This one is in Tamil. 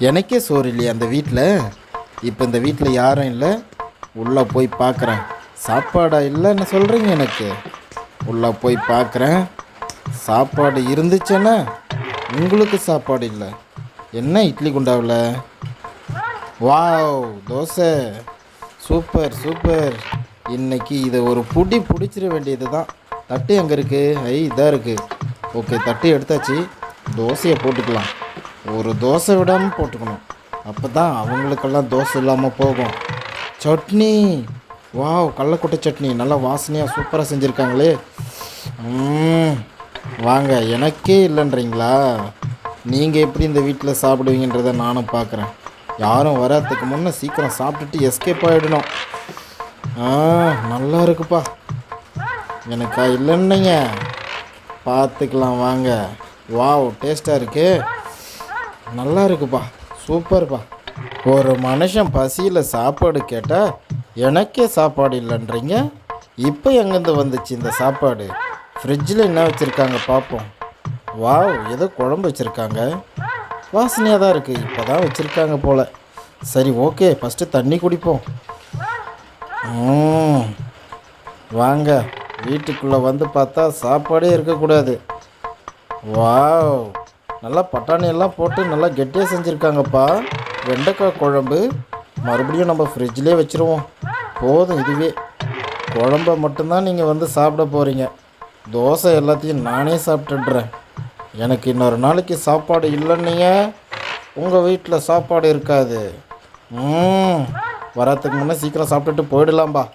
எனக்கே சோறு இல்லையா அந்த வீட்டில். இப்போ இந்த வீட்டில் யாரும் இல்லை. உள்ளே போய் பார்க்குறேன். சாப்பாடா இல்லைன்னு சொல்கிறீங்க எனக்கு. உள்ளே போய் பார்க்குறேன். சாப்பாடு இருந்துச்சுன்னா உங்களுக்கு சாப்பாடு இல்லை. என்ன இட்லி குண்டாவில்? வாவ், தோசை. Super super. இன்னைக்கு இதை ஒரு புடி பிடிச்சிட வேண்டியது தான். தட்டு எங்கே இருக்குது? இதாக இருக்குது. ஓகே, தட்டு எடுத்தாச்சு. தோசையை போட்டுக்கலாம். ஒரு தோசை விடாமல் போட்டுக்கணும். அப்போ தான் அவங்களுக்கெல்லாம் தோசை இல்லாமல் போகும். சட்னி, வாவ், கடலக்கொட்டை சட்னி நல்லா வாசனையாக சூப்பராக செஞ்சுருக்காங்களே. வாங்க, எனக்கே இல்லைன்றீங்களா? நீங்கள் எப்படி இந்த வீட்டில் சாப்பிடுவீங்கன்றதை நானும் பார்க்குறேன். யாரும் வராதுக்கு முன்னே சீக்கிரம் சாப்பிட்டுட்டு எஸ்கேப் ஆகிடணும். நல்லா இருக்குப்பா. எனக்கா இல்லைன்னீங்க, பார்த்துக்கலாம் வாங்க. வாவ், டேஸ்ட்டாக இருக்கு. நல்லா இருக்குப்பா, சூப்பர்ப்பா. ஒரு மனுஷன் பசியில் சாப்பாடு கேட்டால் எனக்கே சாப்பாடு இல்லைன்றீங்க. இப்போ எங்கேருந்து வந்துச்சு இந்த சாப்பாடு? ஃப்ரிட்ஜில் என்ன வச்சுருக்காங்க பார்ப்போம். வாவ், ஏதோ குழம்பு வச்சுருக்காங்க. வாசனையாக தான் இருக்குது. இப்போ தான் வச்சுருக்காங்க போல். சரி, ஓகே, ஃபஸ்ட்டு தண்ணி குடிப்போம். வாங்க, வீட்டுக்குள்ளே வந்து பார்த்தா சாப்பாடே இருக்கக்கூடாது. வாவ், நல்லா பட்டாணியெல்லாம் போட்டு நல்லா கெட்டியாக செஞ்சுருக்காங்கப்பா. வெண்டைக்காய் குழம்பு. மறுபடியும் நம்ம ஃப்ரிட்ஜ்லேயே வச்சுருவோம். போதும், இதுவே குழம்ப மட்டும்தான் நீங்கள் வந்து சாப்பிட போகிறீங்க. தோசை எல்லாத்தையும் நானே சாப்பிட்டுடுறேன். எனக்கு இன்னொரு நாளைக்கு சாப்பாடு இல்லைன்னீங்க, உங்கள் வீட்டில் சாப்பாடு இருக்காது. வரத்துக்கு முன்னே சீக்கிரம் சாப்பிட்டுட்டு போயிடலாம்பா.